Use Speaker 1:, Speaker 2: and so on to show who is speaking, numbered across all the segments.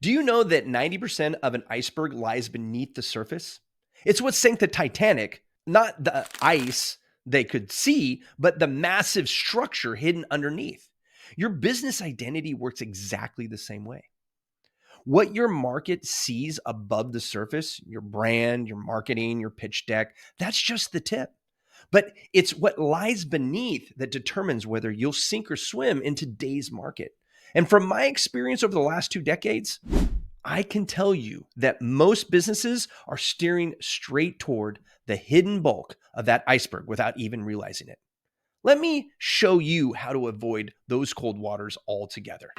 Speaker 1: Do you know that 90% of an iceberg lies beneath the surface? It's what sank the Titanic, not the ice they could see, but the massive structure hidden underneath. Your business identity works exactly the same way. What your market sees above the surface, your brand, your marketing, your pitch deck, that's just the tip. But it's what lies beneath that determines whether you'll sink or swim in today's market. And from my experience over the last 2 decades, I can tell you that most businesses are steering straight toward the hidden bulk of that iceberg without even realizing it. Let me show you how to avoid those cold waters altogether.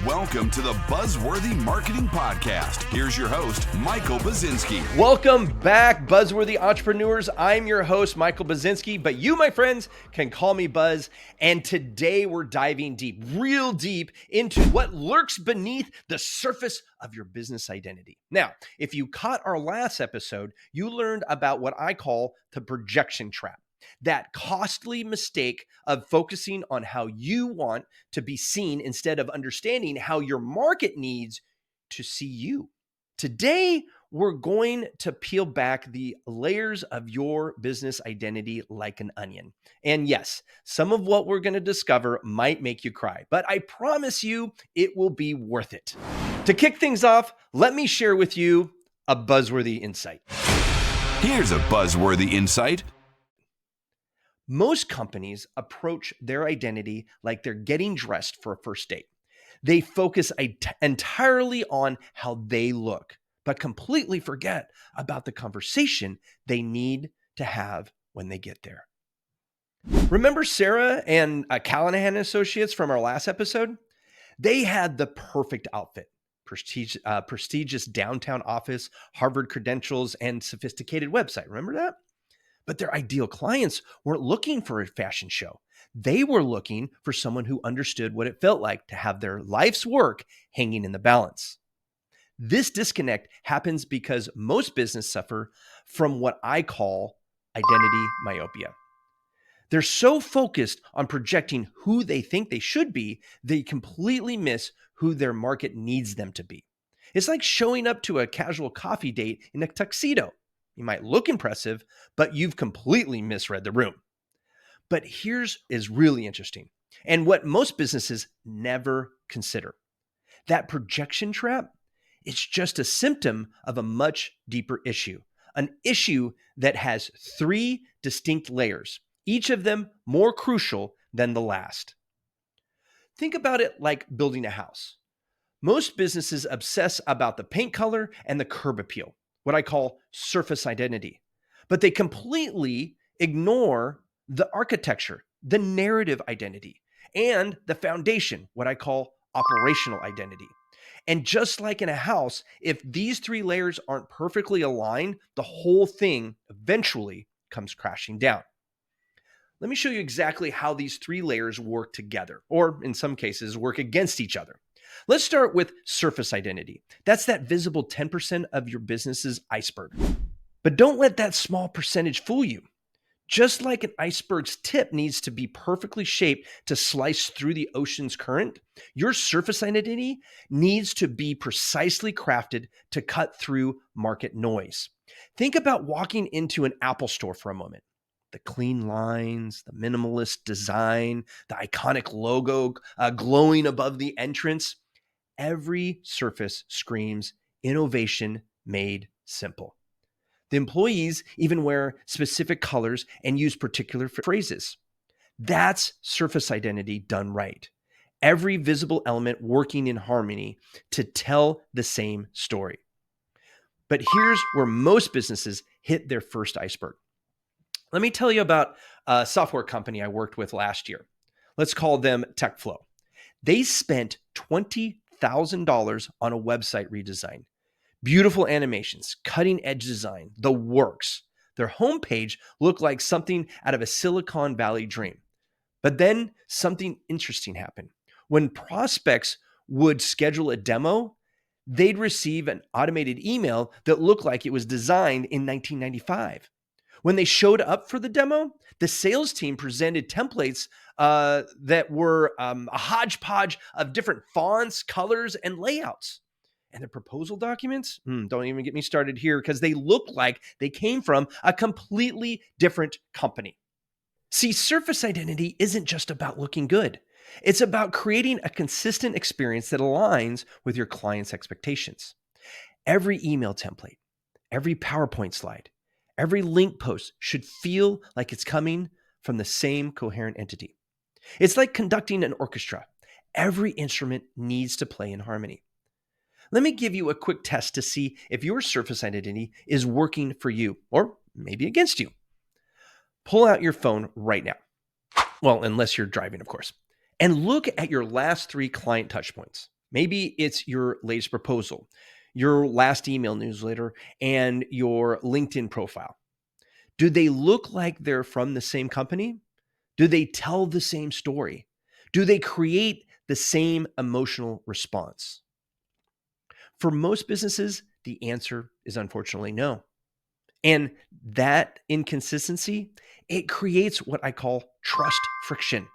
Speaker 2: Welcome to the Buzzworthy Marketing Podcast. Here's your host, Michael Buzinski.
Speaker 1: Welcome back, Buzzworthy entrepreneurs. I'm your host, Michael Buzinski, but you, my friends, can call me Buzz. And today we're diving deep, real deep into what lurks beneath the surface of your business identity. Now, if you caught our last episode, you learned about what I call the projection trap. That costly mistake of focusing on how you want to be seen instead of understanding how your market needs to see you. Today, we're going to peel back the layers of your business identity like an onion. And yes, some of what we're going to discover might make you cry, but I promise you it will be worth it. To kick things off, let me share with you a buzzworthy insight.
Speaker 2: Here's a buzzworthy insight.
Speaker 1: Most companies approach their identity like they're getting dressed for a first date. They focus entirely on how they look, but completely forget about the conversation they need to have when they get there. Remember Sarah and Callahan Associates from our last episode? They had the perfect outfit. Prestigious downtown office, Harvard credentials, and sophisticated website. Remember that? But their ideal clients weren't looking for a fashion show. They were looking for someone who understood what it felt like to have their life's work hanging in the balance. This disconnect happens because most businesses suffer from what I call identity myopia. They're so focused on projecting who they think they should be, they completely miss who their market needs them to be. It's like showing up to a casual coffee date in a tuxedo. You might look impressive, but you've completely misread the room. But here's is really interesting, and what most businesses never consider. That projection trap, it's just a symptom of a much deeper issue, an issue that has 3 distinct layers, each of them more crucial than the last. Think about it like building a house. Most businesses obsess about the paint color and the curb appeal, what I call surface identity. But they completely ignore the architecture, the narrative identity, and the foundation, what I call operational identity. And just like in a house, if these 3 layers aren't perfectly aligned, the whole thing eventually comes crashing down. Let me show you exactly how these 3 layers work together, or in some cases, work against each other. Let's start with surface identity. That's that visible 10% of your business's iceberg. But don't let that small percentage fool you. Just like an iceberg's tip needs to be perfectly shaped to slice through the ocean's current, your surface identity needs to be precisely crafted to cut through market noise. Think about walking into an Apple store for a moment. The clean lines, the minimalist design, the iconic logo glowing above the entrance. Every surface screams innovation made simple. The employees even wear specific colors and use particular phrases. That's surface identity done right. Every visible element working in harmony to tell the same story. But here's where most businesses hit their first iceberg. Let me tell you about a software company I worked with last year. Let's call them TechFlow. They spent $20,000 on a website redesign. Beautiful animations, cutting edge design, the works. Their homepage looked like something out of a Silicon Valley dream. But then something interesting happened. When prospects would schedule a demo, they'd receive an automated email that looked like it was designed in 1995. When they showed up for the demo, the sales team presented templates that were a hodgepodge of different fonts, colors, and layouts. And the proposal documents, don't even get me started here because they look like they came from a completely different company. See, surface identity isn't just about looking good. It's about creating a consistent experience that aligns with your client's expectations. Every email template, every PowerPoint slide, every link post should feel like it's coming from the same coherent entity. It's like conducting an orchestra. Every instrument needs to play in harmony. Let me give you a quick test to see if your surface identity is working for you or maybe against you. Pull out your phone right now. Well, unless you're driving, of course, and look at your last 3 client touchpoints. Maybe it's your latest proposal, your last email newsletter, and your LinkedIn profile. Do they look like they're from the same company? Do they tell the same story? Do they create the same emotional response? For most businesses, the answer is unfortunately no. And that inconsistency, it creates what I call trust friction.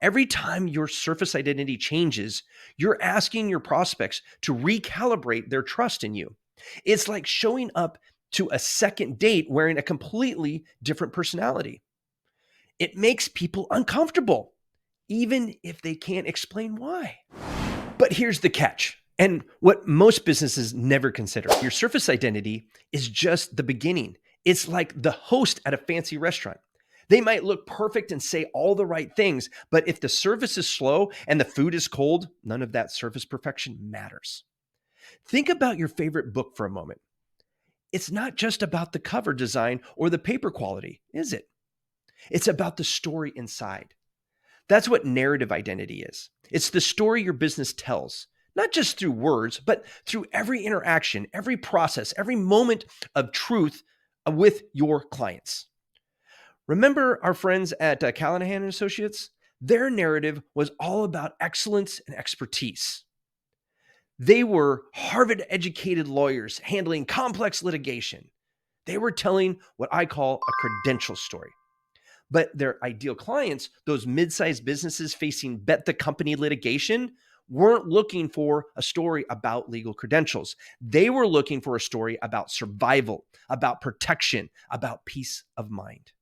Speaker 1: Every time your surface identity changes, you're asking your prospects to recalibrate their trust in you. It's like showing up to a second date wearing a completely different personality. It makes people uncomfortable, even if they can't explain why. But here's the catch, and what most businesses never consider. Your surface identity is just the beginning. It's like the host at a fancy restaurant. They might look perfect and say all the right things, but if the service is slow and the food is cold, none of that surface perfection matters. Think about your favorite book for a moment. It's not just about the cover design or the paper quality, is it? It's about the story inside. That's what narrative identity is. It's the story your business tells, not just through words, but through every interaction, every process, every moment of truth with your clients. Remember our friends at Callahan & Associates? Their narrative was all about excellence and expertise. They were Harvard-educated lawyers handling complex litigation. They were telling what I call a credential story. But their ideal clients, those mid-sized businesses facing bet the company litigation, weren't looking for a story about legal credentials. They were looking for a story about survival, about protection, about peace of mind.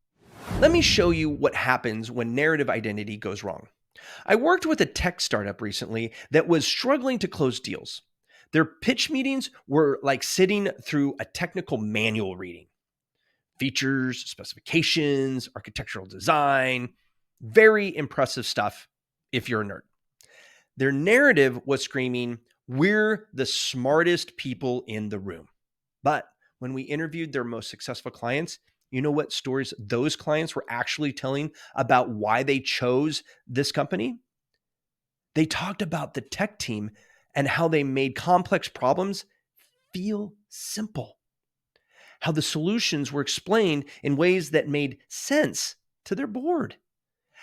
Speaker 1: Let me show you what happens when narrative identity goes wrong. I worked with a tech startup recently that was struggling to close deals. Their pitch meetings were like sitting through a technical manual reading. Features, specifications, architectural design, very impressive stuff if you're a nerd. Their narrative was screaming, "We're the smartest people in the room." But when we interviewed their most successful clients, you know what stories those clients were actually telling about why they chose this company? They talked about the tech team and how they made complex problems feel simple. How the solutions were explained in ways that made sense to their board.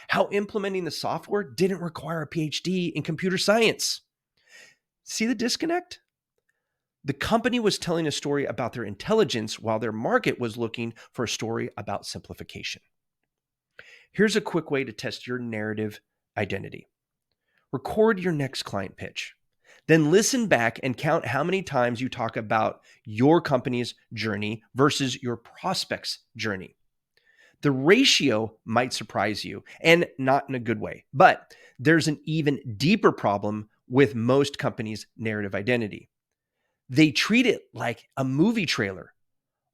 Speaker 1: How implementing the software didn't require a PhD in computer science. See the disconnect? The company was telling a story about their intelligence while their market was looking for a story about simplification. Here's a quick way to test your narrative identity. Record your next client pitch. Then listen back and count how many times you talk about your company's journey versus your prospect's journey. The ratio might surprise you, and not in a good way, but there's an even deeper problem with most companies' narrative identity. They treat it like a movie trailer.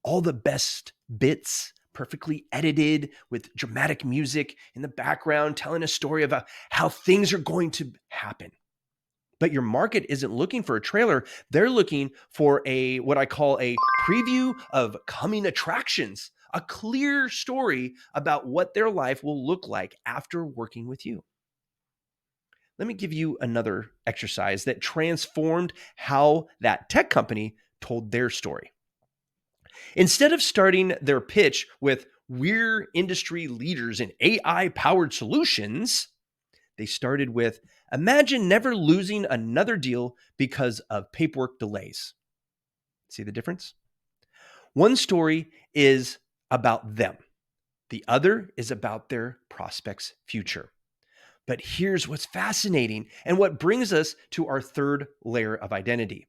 Speaker 1: All the best bits, perfectly edited with dramatic music in the background, telling a story about how things are going to happen. But your market isn't looking for a trailer. They're looking for what I call a preview of coming attractions, a clear story about what their life will look like after working with you. Let me give you another exercise that transformed how that tech company told their story. Instead of starting their pitch with "We're industry leaders in AI-powered solutions," they started with, "Imagine never losing another deal because of paperwork delays." See the difference? One story is about them. The other is about their prospect's future. But here's what's fascinating and what brings us to our third layer of identity.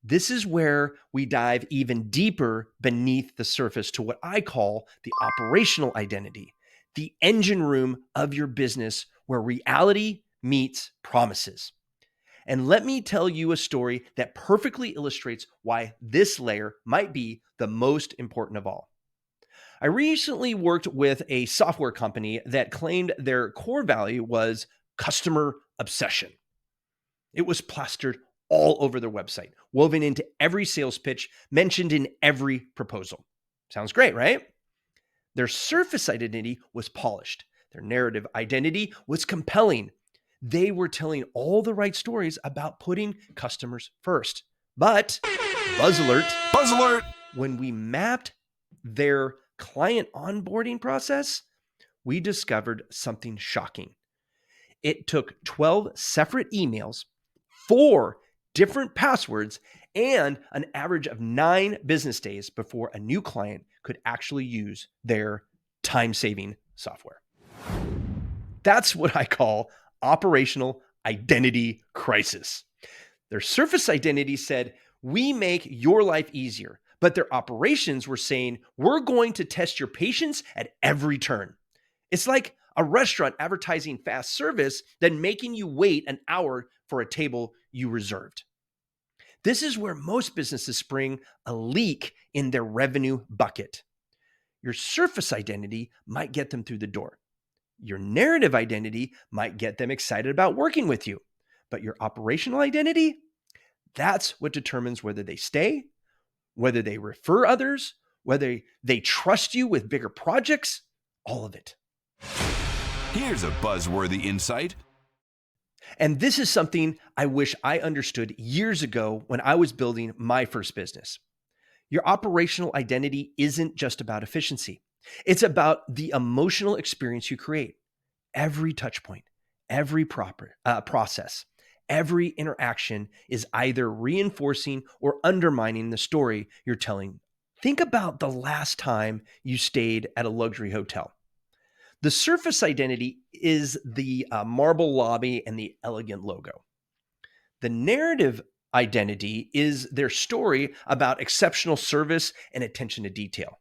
Speaker 1: This is where we dive even deeper beneath the surface to what I call the operational identity, the engine room of your business where reality meets promises. And let me tell you a story that perfectly illustrates why this layer might be the most important of all. I recently worked with a software company that claimed their core value was customer obsession. It was plastered all over their website, woven into every sales pitch, mentioned in every proposal. Sounds great, right? Their surface identity was polished. Their narrative identity was compelling. They were telling all the right stories about putting customers first. But, buzz alert, when we mapped their client onboarding process, we discovered something shocking. It took 12 separate emails, 4 different passwords, and an average of 9 business days before a new client could actually use their time-saving software. That's what I call operational identity crisis. Their surface identity said, "We make your life easier," but their operations were saying, "We're going to test your patience at every turn." It's like a restaurant advertising fast service, then making you wait an hour for a table you reserved. This is where most businesses spring a leak in their revenue bucket. Your surface identity might get them through the door. Your narrative identity might get them excited about working with you. But your operational identity, that's what determines whether they stay, whether they refer others, whether they trust you with bigger projects, all of it.
Speaker 2: Here's a buzzworthy insight.
Speaker 1: And this is something I wish I understood years ago when I was building my first business. Your operational identity isn't just about efficiency. It's about the emotional experience you create. Every touch point, every process, every interaction is either reinforcing or undermining the story you're telling. Think about the last time you stayed at a luxury hotel. The surface identity is the marble lobby and the elegant logo. The narrative identity is their story about exceptional service and attention to detail.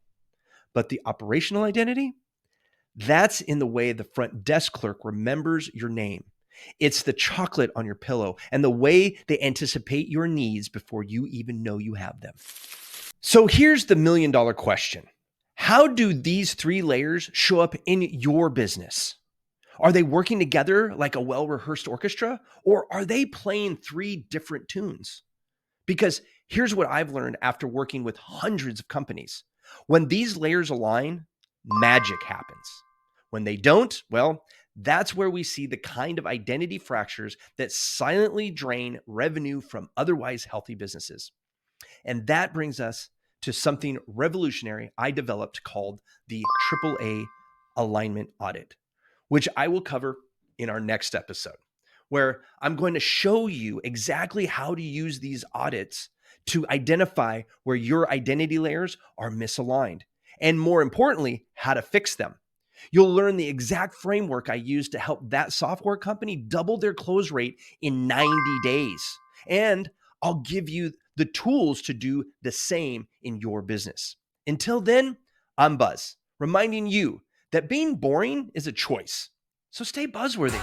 Speaker 1: But the operational identity, that's in the way the front desk clerk remembers your name. It's the chocolate on your pillow and the way they anticipate your needs before you even know you have them. So here's the million-dollar question. How do these 3 layers show up in your business? Are they working together like a well-rehearsed orchestra, or are they playing 3 different tunes? Because here's what I've learned after working with hundreds of companies. When these layers align, magic happens. When they don't, well, that's where we see the kind of identity fractures that silently drain revenue from otherwise healthy businesses. And that brings us to something revolutionary I developed called the AAA Alignment Audit, which I will cover in our next episode, where I'm going to show you exactly how to use these audits to identify where your identity layers are misaligned, and more importantly, how to fix them. You'll learn the exact framework I used to help that software company double their close rate in 90 days. And I'll give you the tools to do the same in your business. Until then, I'm Buzz, reminding you that being boring is a choice. So stay buzzworthy.